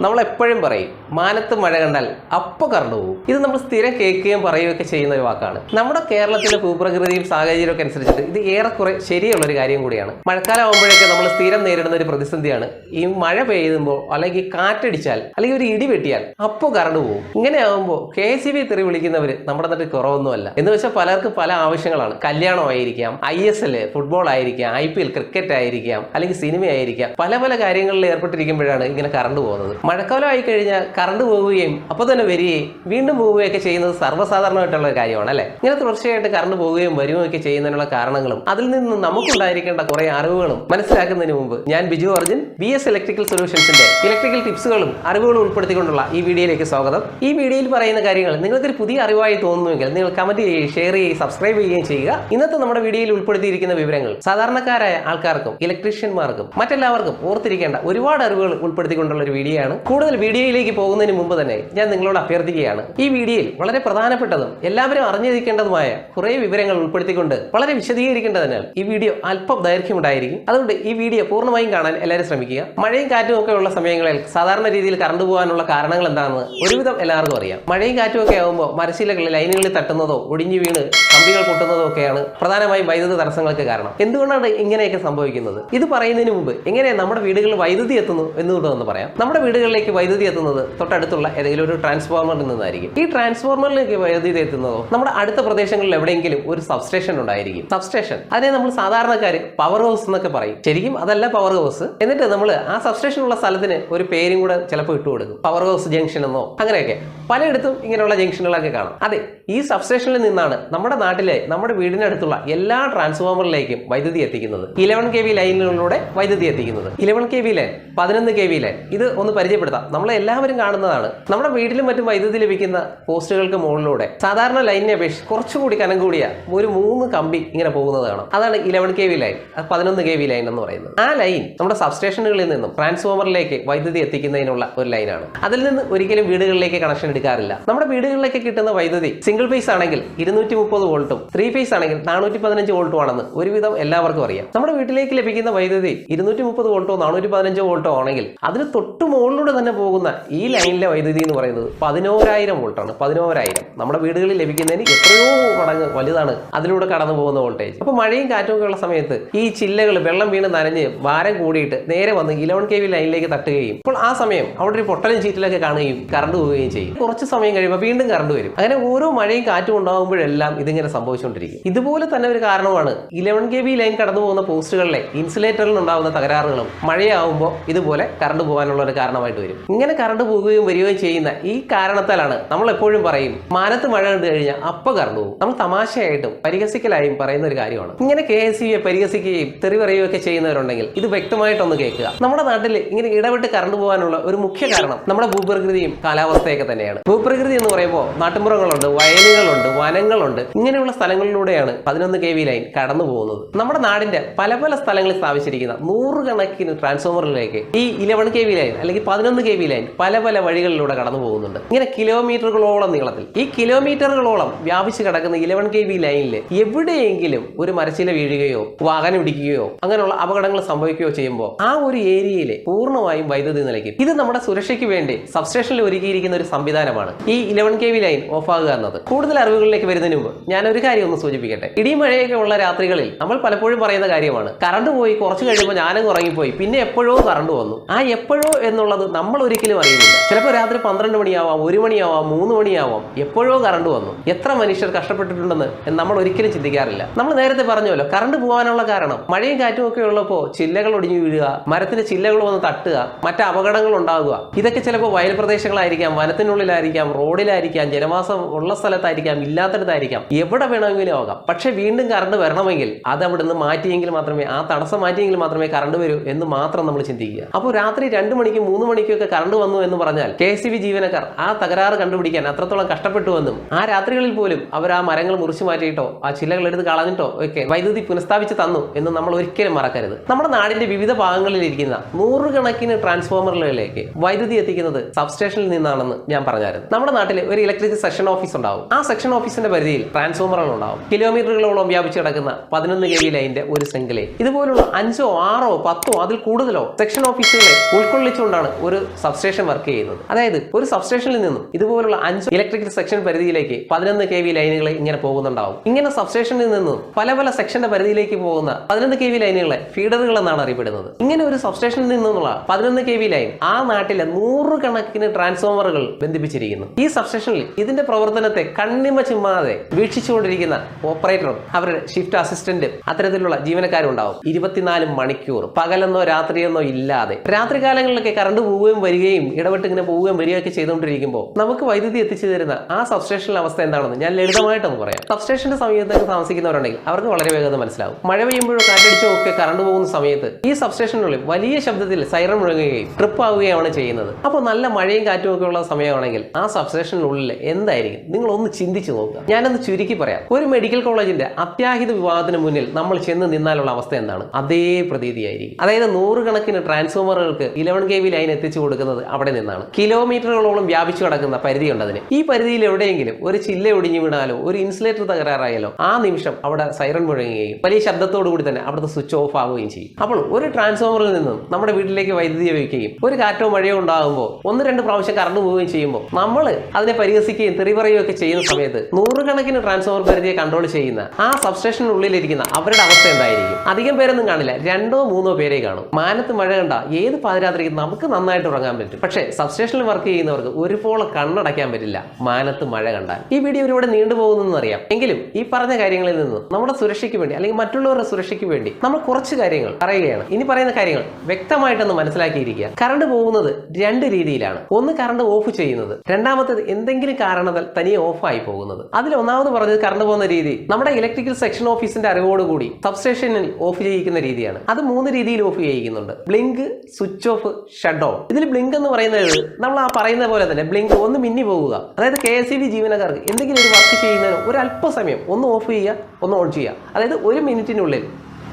നമ്മൾ എപ്പോഴും പറയും മാനത്ത് മഴ കണ്ടാൽ അപ്പൊ കറണ്ട് പോകും. ഇത് നമ്മൾ സ്ഥിരം കേൾക്കുകയും പറയുകയൊക്കെ ചെയ്യുന്ന ഒരു വാക്കാണ്. നമ്മുടെ കേരളത്തിലെ ഭൂപ്രകൃതിയും സാഹചര്യവും ഒക്കെ അനുസരിച്ചിട്ട് ഇത് ഏറെക്കുറെ ശരിയുള്ള ഒരു കാര്യം കൂടിയാണ്. മഴക്കാലം ആകുമ്പോഴേക്ക് നമ്മൾ സ്ഥിരം നേരിടുന്ന ഒരു പ്രതിസന്ധിയാണ് ഈ മഴ പെയ്യുമ്പോൾ അല്ലെങ്കിൽ കാറ്റടിച്ചാൽ അല്ലെങ്കിൽ ഒരു ഇടി വെട്ടിയാൽ അപ്പോൾ കറണ്ട് പോകും. ഇങ്ങനെ ആകുമ്പോൾ KSEB തെറി വിളിക്കുന്നവർ നമ്മുടെ നാട്ടിൽ കുറവൊന്നുമല്ല. എന്ന് വെച്ചാൽ പലർക്കും പല ആവശ്യങ്ങളാണ്. കല്യാണമായിരിക്കാം, ISL ഫുട്ബോൾ ആയിരിക്കാം, IPL ക്രിക്കറ്റ് ആയിരിക്കാം, അല്ലെങ്കിൽ സിനിമ ആയിരിക്കാം. പല പല കാര്യങ്ങളിൽ ഏർപ്പെട്ടിരിക്കുമ്പോഴാണ് ഇങ്ങനെ കറണ്ട് പോകുന്നത്. മഴക്കാലമായി കഴിഞ്ഞാൽ കറണ്ട് പോവുകയും അപ്പോൾ തന്നെ വരികയും വീണ്ടും പോവുകയൊക്കെ ചെയ്യുന്നത് സർവ്വസാധാരണമായിട്ടുള്ള ഒരു കാര്യമാണ് അല്ലേ? ഇങ്ങനെ തുടർച്ചയായിട്ട് കറണ്ട് പോവുകയും വരുകയൊക്കെ ചെയ്യുന്നതിനുള്ള കാരണങ്ങളും അതിൽ നിന്ന് നമുക്കുണ്ടായിരിക്കേണ്ട കുറെ അറിവുകളും മനസ്സിലാക്കുന്നതിന് മുമ്പ് ഞാൻ Bijuarjun B.S Electrical Solutionsന്റെ ഇലക്ട്രിക്കൽ ടിപ്സുകളും അറിവുകളും ഉൾപ്പെടുത്തിക്കൊണ്ടുള്ള ഈ വീഡിയോയിലേക്ക് സ്വാഗതം. ഈ വീഡിയോയിൽ പറയുന്ന കാര്യങ്ങൾ നിങ്ങൾക്കൊരു പുതിയ അറിവായി തോന്നുന്നുവെങ്കിൽ നിങ്ങൾ കമന്റ് ചെയ്യുകയും ഷെയർ ചെയ്യുകയും സബ്സ്ക്രൈബ് ചെയ്യുകയും ചെയ്യുക. ഇന്നത്തെ നമ്മുടെ വീഡിയോയിൽ ഉൾപ്പെടുത്തിയിരിക്കുന്ന വിവരങ്ങൾ സാധാരണക്കാരായ ആൾക്കാർക്കും ഇലക്ട്രീഷ്യന്മാർക്കും മറ്റെല്ലാവർക്കും ഓർത്തിരിക്കേണ്ട ഒരുപാട് അറിവുകൾ ഉൾപ്പെടുത്തിക്കൊണ്ടുള്ള ഒരു വീഡിയോ ആണ്. കൂടുതൽ വീഡിയോയിലേക്ക് പോകുന്നതിന് മുമ്പ് തന്നെ ഞാൻ നിങ്ങളോട് അഭ്യർത്ഥിക്കുകയാണ്, ഈ വീഡിയോയിൽ വളരെ പ്രധാനപ്പെട്ടതും എല്ലാവരും അറിഞ്ഞിരിക്കേണ്ടതുമായ കുറെ വിവരങ്ങൾ ഉൾപ്പെടുത്തിക്കൊണ്ട് വളരെ വിശദീകരിക്കേണ്ടതിനാൽ ഈ വീഡിയോ അല്പം ദൈർഘ്യമുണ്ടായിരിക്കും. അതുകൊണ്ട് ഈ വീഡിയോ പൂർണ്ണമായും കാണാൻ എല്ലാവരും ശ്രമിക്കുക. മഴയും കാറ്റും ഒക്കെ ഉള്ള സമയങ്ങളിൽ സാധാരണ രീതിയിൽ കറണ്ട് പോകാനുള്ള കാരണങ്ങൾ എന്താണെന്ന് ഒരുവിധം എല്ലാവർക്കും അറിയാം. മഴയും കാറ്റും ഒക്കെ ആകുമ്പോൾ മരശീലകളിൽ ലൈനുകളിൽ തട്ടുന്നതോ ഒടിഞ്ഞു വീണ് കമ്പികൾ പൊട്ടുന്നതോ ഒക്കെയാണ് പ്രധാനമായും വൈദ്യുത തടസ്സങ്ങൾക്ക് കാരണം. എന്തുകൊണ്ടാണ് ഇങ്ങനെയൊക്കെ സംഭവിക്കുന്നത്? ഇത് പറയുന്നതിന് മുമ്പ് എങ്ങനെ നമ്മുടെ വീടുകളിൽ വൈദ്യുതി എത്തുന്നു എന്നുകൂടെ പറയാം. നമ്മുടെ വീടുകളിലേക്ക് വൈദ്യുതി എത്തുന്നത് തൊട്ടടുത്തുള്ള ഏതെങ്കിലും ഒരു ട്രാൻസ്ഫോർമറിൽ നിന്നായിരിക്കും. ഈ ട്രാൻസ്ഫോർമറിലേക്ക് വൈദ്യുതി എത്തുന്നതോ നമ്മുടെ അടുത്ത പ്രദേശങ്ങളിൽ എവിടെയെങ്കിലും ഒരു സബ്സ്റ്റേഷൻ ഉണ്ടായിരിക്കും. സബ്സ്റ്റേഷൻ അതിനെ നമ്മൾ സാധാരണക്കാർ പവർ ഹൗസ് എന്നൊക്കെ പറയും. ശരിക്കും അതല്ല പവർ ഹൗസ്. എന്നിട്ട് നമ്മൾ ആ സബ്സ്റ്റേഷൻ ഉള്ള സ്ഥലത്തിന് ഒരു പേരും കൂടെ ചിലപ്പോൾ ഇട്ടു കൊടുക്കും, പവർ ഹൗസ് ജംഗ്ഷൻ എന്നോ. അങ്ങനെയൊക്കെ പലയിടത്തും ഇങ്ങനെയുള്ള ജംഗ്ഷനുകളൊക്കെ കാണാം. അതെ, ഈ സബ്സ്റ്റേഷനിൽ നിന്നാണ് നമ്മുടെ നാട്ടിലെ നമ്മുടെ വീടിനടുത്തുള്ള എല്ലാ ട്രാൻസ്ഫോമറിലേക്കും വൈദ്യുതി എത്തിക്കുന്നത്. 11 kV ലൈനുകളിലൂടെ വൈദ്യുതി എത്തിക്കുന്നത്. 11 kV ലൈൻ, 11 kV ലൈൻ, ഇത് ഒന്ന് പരിചയപ്പെടുത്താം. നമ്മളെ എല്ലാവരും കാണുന്നതാണ്. നമ്മുടെ വീട്ടിലും മറ്റും വൈദ്യുതി ലഭിക്കുന്ന പോസ്റ്റുകൾക്ക് മുകളിലൂടെ സാധാരണ ലൈനിനെ അപേക്ഷിച്ച് കുറച്ചുകൂടി കനം കൂടിയ ഒരു 3 കമ്പി ഇങ്ങനെ പോകുന്നത് കാണാം. അതാണ് 11 kV ലൈൻ, 11 kV ലൈൻ എന്ന് പറയുന്നത്. ആ ലൈൻ നമ്മുടെ സബ്സ്റ്റേഷനുകളിൽ നിന്നും ട്രാൻസ്ഫോമറിലേക്ക് വൈദ്യുതി എത്തിക്കുന്നതിനുള്ള ഒരു ലൈനാണ്. അതിൽ നിന്ന് ഒരിക്കലും വീടുകളിലേക്ക് കണക്ഷൻ എടുക്കാറില്ല. നമ്മുടെ വീടുകളിലേക്ക് കിട്ടുന്ന വൈദ്യുതി സിംഗിൾ ഫേസ് ആണെങ്കിൽ 230 വോൾട്ടും 3 ഫേസ് ആണെങ്കിൽ 415 വോൾട്ടും ആണെന്ന് ഒരുവിധം എല്ലാവർക്കും അറിയാം. നമ്മുടെ വീട്ടിലേക്ക് ലഭിക്കുന്ന വൈദ്യുതി 230 വോൾട്ടോ 415 വോൾട്ടോ ആണെങ്കിൽ അതിന് തൊട്ട് മുകളിലൂടെ തന്നെ പോകുന്ന ഈ ലൈനിലെ വൈദ്യുതി എന്ന് പറയുന്നത് 11,000 വോൾട്ടാണ്. 11,000 നമ്മുടെ വീടുകളിൽ ലഭിക്കുന്നതിന് എത്രയോ മടങ്ങ് വലുതാണ് അതിലൂടെ കടന്നു പോകുന്ന വോൾട്ടേജ്. അപ്പോൾ മഴയും കാറ്റും ഒക്കെ ഉള്ള സമയത്ത് ഈ ചില്ലകൾ വെള്ളം വീണ് നനഞ്ഞ് ഭാരം കൂടിയിട്ട് നേരെ വന്ന് 11 kV ലൈനിലേക്ക് തട്ടുകയും അപ്പോൾ ആ സമയം അവിടെ ഒരു പൊട്ടലും ചീറ്റിലൊക്കെ കാണുകയും കറണ്ട് പോവുകയും ചെയ്യും. കുറച്ച് സമയം കഴിയുമ്പോൾ വീണ്ടും കറണ്ട് വരും. അങ്ങനെ ഓരോ മഴയും കാറ്റും ഉണ്ടാകുമ്പോഴെല്ലാം ഇതിങ്ങനെ സംഭവിച്ചുകൊണ്ടിരിക്കും. ഇതുപോലെ തന്നെ ഒരു കാരണമാണ് 11 kV ലൈൻ കടന്നു പോകുന്ന പോസ്റ്റുകളിലെ ഇൻസുലേറ്ററിൽ ഉണ്ടാകുന്ന തകരാറുകളും മഴയാകുമ്പോൾ ഇതുപോലെ കറണ്ട് പോകാനുള്ള ഒരു കാരണമായിട്ട് വരും. ഇങ്ങനെ കറണ്ട് പോകുകയും വരികയും ചെയ്യുന്ന ഈ കാരണത്താലാണ് നമ്മൾ എപ്പോഴും പറയും മാനത്ത് മഴ കണ്ടു കഴിഞ്ഞാൽ അപ്പൊ കറണ്ട് പോകും. നമ്മൾ തമാശയായിട്ടും പരിഹസിക്കലായും പറയുന്ന ഒരു കാര്യമാണ്. ഇങ്ങനെ KSEB പരിഹസിക്കുകയും തെറി പറയുകയും ഒക്കെ ചെയ്യുന്നവരുണ്ടെങ്കിൽ ഇത് വ്യക്തമായിട്ടൊന്ന് കേൾക്കുക. നമ്മുടെ നാട്ടിൽ ഇങ്ങനെ ഇടപെട്ട് കറണ്ട് പോകാനുള്ള ഒരു മുഖ്യ കാരണം നമ്മുടെ ഭൂപ്രകൃതിയും കാലാവസ്ഥയൊക്കെ തന്നെയാണ്. ഭൂപ്രകൃതി എന്ന് പറയുമ്പോൾ നാട്ടുമ്പുറങ്ങളുണ്ട്, വയലുകളുണ്ട്, വനങ്ങളുണ്ട്. ഇങ്ങനെയുള്ള സ്ഥലങ്ങളിലൂടെയാണ് 11 kV ലൈൻ കടന്നു പോകുന്നത്. നമ്മുടെ നാടിന്റെ പല പല സ്ഥലങ്ങളിൽ സ്ഥാപിച്ചിരിക്കുന്ന 100 കണക്കിന് ട്രാൻസ്ഫോമറിലേക്ക് ഈ 11 kV ലൈൻ അല്ലെങ്കിൽ 11 kV ലൈൻ പല പല വഴികളിലൂടെ കടന്നു പോകുന്നുണ്ട്. ഇങ്ങനെ കിലോമീറ്ററുകളോളം നീളത്തിൽ ഈ കിലോമീറ്ററുകളോളം വ്യാപിച്ച് കിടക്കുന്ന 11 kV ലൈനിൽ എവിടെയെങ്കിലും ഒരു മരച്ചില വീഴുകയോ വാഹനം ഇടിക്കുകയോ അങ്ങനെയുള്ള അപകടങ്ങൾ സംഭവിക്കുകയോ ചെയ്യുമ്പോൾ ആ ഒരു ഏരിയയിലെ പൂർണ്ണമായും വൈദ്യുതി നിലയ്ക്കും. ഇത് നമ്മുടെ സുരക്ഷയ്ക്ക് വേണ്ടി സബ്സ്റ്റേഷനിൽ ഒരുക്കിയിരിക്കുന്ന ഒരു സംവിധാനമാണ് ഈ 11 kV ലൈൻ ഓഫാകുക എന്നത്. കൂടുതൽ അറിവുകളിലേക്ക് വരുന്നതിന് മുമ്പ് ഞാൻ ഒരു കാര്യം ഒന്ന് സൂചിപ്പിക്കട്ടെ. ഇടിയും മഴയൊക്കെ ഉള്ള രാത്രികളിൽ നമ്മൾ പലപ്പോഴും പറയുന്ന കാര്യമാണ് കറണ്ട് പോയി കുറച്ച് കഴിയുമ്പോൾ ഞാനും ഉറങ്ങിപ്പോയി പിന്നെ എപ്പോഴോ കറണ്ട് വന്നു. ആ എപ്പോഴോ എന്നുള്ളത് നമ്മൾ ഒരിക്കലും അറിയുന്നില്ല. ചിലപ്പോൾ രാത്രി 12 മണിയാവാം, 1 മണിയാവാം, 3 മണിയാവാം, എപ്പോഴോ കറണ്ട് വന്നു. എത്ര മനുഷ്യർ കഷ്ടപ്പെട്ടിട്ടുണ്ടെന്ന് നമ്മൾ ഒരിക്കലും ചിന്തിക്കാറില്ല. നമ്മൾ നേരത്തെ പറഞ്ഞല്ലോ കറണ്ട് പോകാനുള്ള കാരണം മഴയും കാറ്റും ഒക്കെ ഉള്ളപ്പോൾ ചില്ലകൾ ഒടിഞ്ഞു വീഴുക, മരത്തിന്റെ ചില്ലകൾ വന്ന് തട്ടുക, മറ്റ് അപകടങ്ങൾ ഉണ്ടാകുക. ഇതൊക്കെ ചിലപ്പോൾ വയൽ പ്രദേശങ്ങളായിരിക്കാം, വനത്തിനുള്ളിലായിരിക്കാം, റോഡിലായിരിക്കാം, ജനവാസം ഉള്ള സ്ഥലത്തായിരിക്കാം, ഇല്ലാത്തടത്തായിരിക്കാം, എവിടെ വേണമെങ്കിലും ആകാം. പക്ഷെ വീണ്ടും കറണ്ട് വരണമെങ്കിൽ അത് അവിടെ നിന്ന് മാറ്റിയെങ്കിൽ മാത്രമേ, ആ തടസ്സം മാറ്റിയെങ്കിൽ മാത്രമേ കറണ്ട് വരൂ എന്ന് മാത്രം നമ്മൾ ചിന്തിക്കുക. അപ്പോൾ രാത്രി 2 മണിക്കും 3 മണിക്കും ഒക്കെ കറണ്ട് വന്നു എന്ന് പറഞ്ഞാൽ KSEB ജീവനക്കാർ ആ തകരാറ് കണ്ടുപിടിക്കാൻ അത്രത്തോളം കഷ്ടപ്പെട്ടുവെന്നും ആ രാത്രികളിൽ പോലും അവർ ആ മരങ്ങൾ മുറിച്ചു മാറ്റിയിട്ടോ ആ ചില്ലകൾ എടുത്ത് കളഞ്ഞിട്ടോ ഒക്കെ വൈദ്യുതി പുനഃസ്ഥാപിച്ച് തന്നു എന്ന് നമ്മൾ ഒരിക്കലും മറക്കരുത്. നമ്മുടെ നാടിന്റെ വിവിധ ഭാഗങ്ങളിൽ ഇരിക്കുന്ന 100 കണക്കിന് ട്രാൻസ്ഫോമറുകളിലേക്ക് വൈദ്യുതി എത്തിക്കുന്നത് സബ്സ്റ്റേഷനിൽ നിന്നാണെന്ന് ഞാൻ പറഞ്ഞായിരുന്നു. നമ്മുടെ നാട്ടിൽ ഒരു ഇലക്ട്രിക് സെക്ഷൻ ഓഫീസ് ഉണ്ടാവും. ആ സെക്ഷൻ ഓഫീസിന്റെ പരിധിയിൽ ട്രാൻസ്ഫോമറുകൾ ഉണ്ടാവും. കിലോമീറ്ററുകളോളം വ്യാപിച്ച് കിടക്കുന്ന 11 kV ലൈനിന്റെ ഒരു ശൃംഖലയിൽ ഇതുപോലുള്ള 5ഓ 6ഓ 10ഓ അതിൽ കൂടുതലോ സെക്ഷൻ ഓഫീസുകളെ ഉൾക്കൊള്ളിച്ചുകൊണ്ടാണ് ഒരു സബ്സ്റ്റേഷൻ വർക്ക് ചെയ്യുന്നത്. അതായത് ഒരു സബ്സ്റ്റേഷനിൽ നിന്നും ഇതുപോലുള്ള 5 ഇലക്ട്രിക്കൽ സെക്ഷൻ പരിധിയിലേക്ക് 11 kV ലൈനുകൾ ഇങ്ങനെ പോകുന്നുണ്ടാവും. ഇങ്ങനെ സബ്സ്റ്റേഷനിൽ നിന്നും പല പല സെക്ഷന്റെ പരിധിയിലേക്ക് പോകുന്ന 11 kV ലൈനുകളെ ഫീഡറുകൾ എന്നാണ് അറിയപ്പെടുന്നത്. ഇങ്ങനെ ഒരു സബ്സ്റ്റേഷനിൽ നിന്നുള്ള 11 kV ലൈൻ ആ നാട്ടിലെ 100 കണക്കിന് ട്രാൻസ്ഫോമറുകൾ ബന്ധിപ്പിച്ചിരിക്കുന്നു. ഈ സബ്സ്റ്റേഷനിൽ ഇതിന്റെ പ്രവർത്തനത്തെ കണ്ണിമ ചിമ്മാതെ വീക്ഷിച്ചുകൊണ്ടിരിക്കുന്ന ഓപ്പറേറ്ററും അവരുടെ ഷിഫ്റ്റ് അസിസ്റ്റന്റും അത്തരത്തിലുള്ള ജീവനക്കാരും ഉണ്ടാവും. 24 മണിക്കൂർ പകലെന്നോ രാത്രിയെന്നോ ഇല്ലാതെ. രാത്രി കാലങ്ങളിലൊക്കെ കറണ്ട് പോവുകയും വരികയും ഇടപെട്ട് ഇങ്ങനെ പോവുകയും വരികയൊക്കെ ചെയ്തുകൊണ്ടിരിക്കുമ്പോൾ നമുക്ക് വൈദ്യുതി എത്തിച്ചു തരുന്ന ആ സബ്സ്റ്റേഷനിലെ അവസ്ഥ എന്താണെന്ന് ഞാൻ ലളിതമായിട്ടൊന്ന് പറയാം. സബ്സ്റ്റേഷന്റെ സമയത്തൊക്കെ താമസിക്കുന്നവരുണ്ടെങ്കിൽ അവർക്ക് വളരെ വേഗം മനസ്സിലാവും. മഴ പെയ്യുമ്പോഴോ കാറ്റടിച്ചോ ഒക്കെ കറണ്ട് പോകുന്ന സമയത്ത് ഈ സബ്സ്റ്റേഷനുള്ളിൽ വലിയ ശബ്ദത്തിൽ സൈറൺ മുഴങ്ങുകയും ട്രിപ്പ് ആവുകയാണ് ചെയ്യുന്നത്. അപ്പോൾ നല്ല മഴയും കാറ്റും ഒക്കെ ഉള്ള സമയമാണെങ്കിൽ ആ സബ്സ്റ്റേഷനുള്ളിൽ എന്തായിരിക്കും നിങ്ങൾ ഒന്ന് ചിന്തിച്ചു നോക്കുക. ഞാനൊന്ന് ചുരുക്കി പറയാം. ഒരു മെഡിക്കൽ കോളേജിന്റെ അത്യാഹിത വിഭാഗത്തിന് മുന്നിൽ നമ്മൾ ചെന്ന് നിന്നാലുള്ള അവസ്ഥ എന്താണ്? അതേ പ്രതീതിയായിരിക്കും. അതായത് 100 കണക്കിന് ട്രാൻസ്ഫോമറുകൾക്ക് 11 kV ലൈൻ എത്തിച്ചു കൊടുക്കുന്നത് അവിടെ നിന്നാണ്. കിലോമീറ്ററുകളോളം വ്യാപിച്ചു കിടക്കുന്ന പരിധിയുണ്ട് അതിന്. ഈ പരിധിയിൽ എവിടെയെങ്കിലും ഒരു ചില്ല ഒടിഞ്ഞു വീണാലോ ഒരു ഇൻസുലേറ്റർ തകരാറായാലോ ആ നിമിഷം അവിടെ സൈറൺ മുഴങ്ങുകയും വലിയ ശബ്ദത്തോടു കൂടി തന്നെ അവിടുത്തെ സ്വിച്ച് ഓഫ് ആവുകയും ചെയ്യും. അപ്പോൾ ഒരു ട്രാൻസ്ഫോമറിൽ നിന്നും നമ്മുടെ വീട്ടിലേക്ക് വൈദ്യുതി വയ്ക്കുകയും ഒരു കാറ്റോ മഴയോ ഉണ്ടാകുമ്പോൾ 1-2 പ്രാവശ്യം കറണ്ട് പോവുകയും ചെയ്യുമ്പോൾ നമ്മൾ അതിനെ പരിഹസിക്കുകയും തെറി പറയുകയും ഒക്കെ ചെയ്യുന്ന സമയത്ത് 100 കണക്കിന് ട്രാൻസ്ഫോമർ പരിധിയെ കൺട്രോൾ ചെയ്യുന്ന ആ സബ്സ്റ്റേഷനുള്ളിലിരിക്കുന്ന അവരുടെ അവസ്ഥ എന്തായിരിക്കും? അധികം പേരൊന്നും കാണില്ല, 2-3 പേരെ കാണും. മാനത്ത് മഴ കണ്ട ഏത് പാതിരാത്രിക്ക് നമുക്ക് നന്നായിട്ട് ഉറങ്ങാൻ പറ്റും. പക്ഷേ സബ്സ്റ്റേഷനിൽ വർക്ക് ചെയ്യുന്നവർക്ക് ഒരുപോലെ കണ്ണടയ്ക്കാൻ പറ്റില്ല മാനത്ത് മഴ കണ്ടാൽ. ഈ വീഡിയോ ഒരുപാട് നീണ്ടുപോകുന്നെന്ന് അറിയാം. എങ്കിലും ഈ പറഞ്ഞ കാര്യങ്ങളിൽ നിന്ന് നമ്മുടെ സുരക്ഷയ്ക്ക് വേണ്ടി അല്ലെങ്കിൽ മറ്റുള്ളവരുടെ സുരക്ഷയ്ക്ക് വേണ്ടി നമ്മൾ കുറച്ച് കാര്യങ്ങൾ പറയുകയാണ്. ഇനി പറയുന്ന കാര്യങ്ങൾ വ്യക്തമായിട്ടൊന്ന് മനസ്സിലാക്കിയിരിക്കുക. കറണ്ട് പോകുന്നത് 2 രീതിയിലാണ്. ഒന്ന് കറണ്ട് ഓഫ് ചെയ്യുന്നത്, രണ്ടാമത്തേത് എന്തെങ്കിലും കാരണത്താൽ തനിയെ ഓഫായി പോകുന്നത്. അതിൽ ഒന്നാമത് പറഞ്ഞത് കറണ്ട് പോകുന്ന രീതി നമ്മുടെ ഇലക്ട്രിക്കൽ സെക്ഷൻ ഓഫീസിന്റെ അറിവോടുകൂടി സബ്സ്റ്റേഷനിൽ ഓഫ് ചെയ്യിക്കുന്ന രീതിയാണ്. അത് 3 രീതിയിൽ ഓഫ് ചെയ്യിക്കുന്നുണ്ട്: blink, switch off, shut down. ഇതിൽ ബ്ലിങ്ക് എന്ന് പറയുന്നത് നമ്മൾ ആ പറയുന്ന പോലെ തന്നെ ബ്ലിങ്ക് ഒന്ന് മിന്നി പോവുക. അതായത് KSEB ജീവനക്കാർക്ക് എന്തെങ്കിലും ഒരു വർക്ക് ചെയ്യുന്നതിന് ഒരു അല്പസമയം ഒന്ന് ഓഫ് ചെയ്യുക, ഒന്ന് ഓൺ ചെയ്യുക. അതായത് 1 മിനിറ്റിനുള്ളിൽ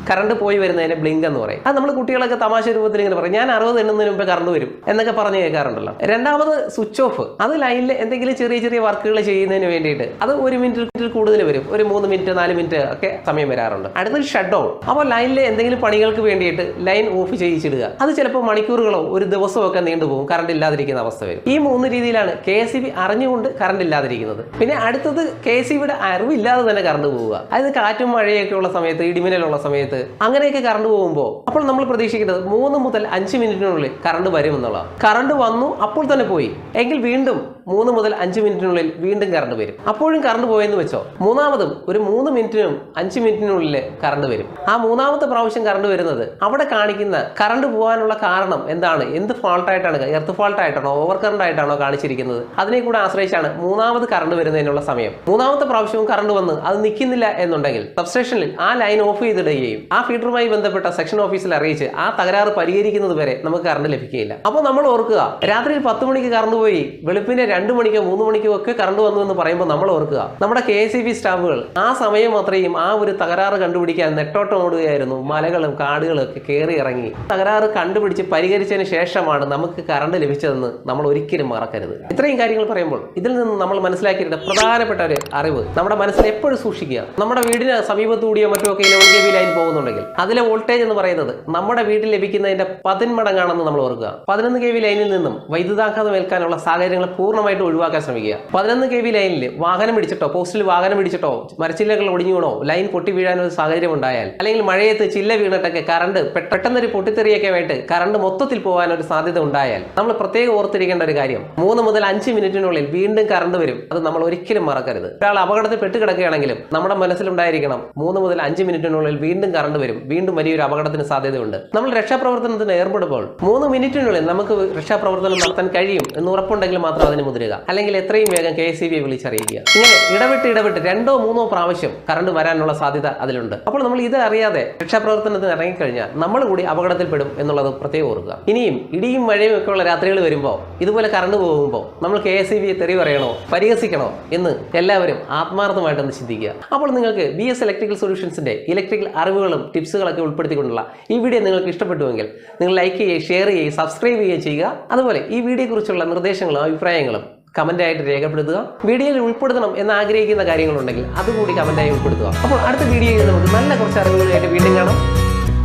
കറണ്ട് പോയി വരുന്നതിനെ ബ്ലിങ്ക് എന്ന് പറയും. അത് നമ്മൾ കുട്ടികളൊക്കെ തമാശ രൂപത്തിൽ ഇങ്ങനെ പറയും, ഞാൻ 60 എണ്ണുന്നതിന് മുമ്പ് കറണ്ട് വരും എന്നൊക്കെ പറഞ്ഞ് കേൾക്കാറുണ്ടല്ലോ. രണ്ടാമത് സ്വിച്ച് ഓഫ്. അത് ലൈനിൽ എന്തെങ്കിലും ചെറിയ ചെറിയ വർക്കുകൾ ചെയ്യുന്നതിന് വേണ്ടിയിട്ട് അത് 1 മിനിറ്റിൽ കൂടുതൽ വരും. ഒരു 3 മിനിറ്റ് 4 മിനിറ്റ് ഒക്കെ സമയം വരാറുണ്ട്. അടുത്തത് ഷട്ട് ഡൗൺ. അപ്പോൾ ലൈനിലെ എന്തെങ്കിലും പണികൾക്ക് വേണ്ടിയിട്ട് ലൈൻ ഓഫ് ചെയ്യിച്ചിടുക. അത് ചിലപ്പോൾ മണിക്കൂറുകളോ ഒരു ദിവസമോ ഒക്കെ നീണ്ടുപോകും, കറണ്ട് ഇല്ലാതിരിക്കുന്ന അവസ്ഥ വരും. ഈ 3 രീതിയിലാണ് KSEB അറിഞ്ഞുകൊണ്ട് കറണ്ട് ഇല്ലാതിരിക്കുന്നത്. പിന്നെ അടുത്തത് KSEBയുടെ അറിവില്ലാതെ തന്നെ കറണ്ട് പോവുക. അതായത് കാറ്റും മഴയൊക്കെ ഉള്ള സമയത്ത്, ഇടിമിന്നലുള്ള സമയത്ത് അങ്ങനെയൊക്കെ കറണ്ട് പോകുമ്പോൾ അപ്പോൾ നമ്മൾ പ്രതീക്ഷിക്കുന്നത് 3 മുതൽ 5 മിനിറ്റിനുള്ളിൽ കറണ്ട് വരുമെന്നുള്ളതാണ്. കറണ്ട് വന്നു, അപ്പോൾ തന്നെ പോയി എങ്കിൽ വീണ്ടും 3 മുതൽ 5 മിനിറ്റിനുള്ളിൽ വീണ്ടും കറണ്ട് വരും. അപ്പോഴും കറണ്ട് പോയെന്ന് വെച്ചോ, മൂന്നാമതും ഒരു 3 മിനിറ്റിനും 5 മിനിറ്റിനുള്ളിൽ കറണ്ട് വരും. ആ മൂന്നാമത്തെ പ്രാവശ്യം കറണ്ട് വരുന്നത് അവിടെ കാണിക്കുന്ന കറണ്ട് പോകാനുള്ള കാരണം എന്താണ്, എന്ത് ഫാൾട്ടായിട്ടാണ്, എർത്ത് ഫാൾട്ടായിട്ടാണോ ഓവർ കറണ്ട് ആയിട്ടാണോ കാണിച്ചിരിക്കുന്നത്, അതിനെ കൂടെ ആശ്രയിച്ചാണ് മൂന്നാമത് കറണ്ട് വരുന്നതിനുള്ള സമയം. മൂന്നാമത്തെ പ്രാവശ്യവും കറണ്ട് വന്ന് അത് നിൽക്കുന്നില്ല എന്നുണ്ടെങ്കിൽ സബ്സ്റ്റേഷനിൽ ആ ലൈൻ ഓഫ് ചെയ്തിടുകയും ആ ഫീഡറുമായി ബന്ധപ്പെട്ട സെക്ഷൻ ഓഫീസിൽ അറിയിച്ച് ആ തകരാറ് പരിഹരിക്കുന്നത് വരെ നമുക്ക് കറണ്ട് ലഭിക്കുകയില്ല. അപ്പോൾ നമ്മൾ ഓർക്കുക, രാത്രിയിൽ 10 മണിക്ക് കറണ്ട് പോയി വെളുപ്പിനെ 2 മണിക്കോ 3 മണിക്കോ ഒക്കെ കറണ്ട് വന്നു എന്ന് പറയുമ്പോൾ നമ്മൾ ഓർക്കുക, നമ്മുടെ KSEB സ്റ്റാഫുകൾ ആ സമയം അത്രയും ആ ഒരു തകരാറ് കണ്ടുപിടിക്കാൻ നെട്ടോട്ടം ഓടുകയായിരുന്നു. മലകളും കാടുകളും ഒക്കെ കയറി ഇറങ്ങി തകരാറ് കണ്ടുപിടിച്ച് പരിഹരിച്ചതിന് ശേഷമാണ് നമുക്ക് കറണ്ട് ലഭിച്ചതെന്ന് നമ്മൾ ഒരിക്കലും മറക്കരുത്. ഇത്രയും കാര്യങ്ങൾ പറയുമ്പോൾ ഇതിൽ നിന്ന് നമ്മൾ മനസ്സിലാക്കിയിട്ട് പ്രധാനപ്പെട്ട ഒരു അറിവ് നമ്മുടെ മനസ്സിൽ എപ്പോഴും സൂക്ഷിക്കുക. നമ്മുടെ വീടിന് സമീപത്തൂടിയോ മറ്റോ ഒക്കെ 11 kV ലൈൻ പോകുന്നുണ്ടെങ്കിൽ അതിലെ വോൾട്ടേജ് എന്ന് പറയുന്നത് നമ്മുടെ വീട്ടിൽ ലഭിക്കുന്നതിന്റെ 10 മടങ്ങാണെന്ന് നമ്മൾ ഓർക്കുക. 11 kV ലൈനിൽ നിന്നും വൈദ്യുതാഘാതം ഏൽക്കാനുള്ള സാഹചര്യങ്ങൾ പൂർണ്ണമായിട്ട് ഒഴിവാക്കാൻ ശ്രമിക്കുക. 11 kV ലൈനിൽ വാഹനം പിടിച്ചിട്ടോ, പോസ്റ്റിൽ വാഹനം പിടിച്ചിട്ടോ, മരച്ചില്ലകൾ ഒടിഞ്ഞു വീണോ, ലൈൻ പൊട്ടി വീഴാനൊരു സാഹചര്യം ഉണ്ടായാൽ, അല്ലെങ്കിൽ മഴയത്ത് ചില്ല വീണിട്ടൊക്കെ കറണ്ട് പെട്ടെന്നൊരു പൊട്ടിത്തെറിയൊക്കെ ആയിട്ട് കറണ്ട് മൊത്തത്തിൽ പോകാൻ ഒരു സാധ്യത ഉണ്ടായാൽ നമ്മൾ പ്രത്യേകം ഓർത്തിരിക്കേണ്ട ഒരു കാര്യം, 3 മുതൽ 5 മിനിറ്റിനുള്ളിൽ വീണ്ടും കറണ്ട് വരും. അത് നമ്മൾ ഒരിക്കലും മറക്കരുത്. ഒരാൾ അപകടത്തിൽ പെട്ടുകിടക്കുകയാണെങ്കിലും നമ്മുടെ മനസ്സിലുണ്ടായിരിക്കണം 3 മുതൽ 5 മിനിറ്റിനുള്ളിൽ വീണ്ടും കറണ്ട് വരും, വീണ്ടും വലിയൊരു അപകടത്തിന് സാധ്യതയുണ്ട്. നമ്മൾ രക്ഷാപ്രവർത്തനത്തിന് ഏർപ്പെടുമ്പോൾ 3 മിനിറ്റിനുള്ളിൽ നമുക്ക് രക്ഷാപ്രവർത്തനം നടത്താൻ കഴിയും എന്ന് ഉറപ്പുണ്ടെങ്കിൽ മാത്രം അതിന് മുതിരുക. അല്ലെങ്കിൽ എത്രയും വേഗം KSEB വിളിച്ചറിയിക്കുക. ഇങ്ങനെ ഇടവിട്ട് 2-3 പ്രാവശ്യം കറണ്ട് വരാനുള്ള സാധ്യത അതിലുണ്ട്. അപ്പോൾ നമ്മൾ ഇത് അറിയാതെ രക്ഷാപ്രവർത്തനത്തിന് ഇറങ്ങിക്കഴിഞ്ഞാൽ നമ്മൾ കൂടി അപകടത്തിൽപ്പെടും എന്നുള്ളത് പ്രത്യേകം ഓർക്കുക. ഇനിയും ഇടിയും മഴയും ഒക്കെ ഉള്ള രാത്രികൾ വരുമ്പോൾ ഇതുപോലെ കറണ്ട് പോകുമ്പോൾ നമ്മൾ KSEB തെറി പറയണോ പരിഹസിക്കണോ എന്ന് എല്ലാവരും ആത്മാർത്ഥമായിട്ടൊന്ന് ചിന്തിക്കുക. അപ്പോൾ നിങ്ങൾക്ക് B.S Electrical Solutionsന്റെ ഇലക്ട്രിക്കൽ അറിവുകളും ടിപ്സുകളൊക്കെ ഉൾപ്പെടുത്തിക്കൊണ്ടുള്ള ഈ വീഡിയോ നിങ്ങൾക്ക് ഇഷ്ടപ്പെട്ടുവെങ്കിൽ നിങ്ങൾ ലൈക്ക് ചെയ്യുകയും ഷെയർ ചെയ്യുകയും സബ്സ്ക്രൈബ് ചെയ്യുകയും ചെയ്യുക. അതുപോലെ ഈ വീഡിയോയെക്കുറിച്ചുള്ള നിർദ്ദേശങ്ങളും അഭിപ്രായങ്ങളും കമന്റായിട്ട് രേഖപ്പെടുത്തുക. വീഡിയോയിൽ ഉൾപ്പെടുത്തണം എന്ന് ആഗ്രഹിക്കുന്ന കാര്യങ്ങളുണ്ടെങ്കിൽ അതുകൂടി കമന്റായി ഉൾപ്പെടുത്തുക. അപ്പോൾ അടുത്ത വീഡിയോയിൽ നമുക്ക് നല്ല കുറച്ച് അറിവുകളായിട്ട് വീണ്ടും കാണാം.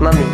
നന്ദി.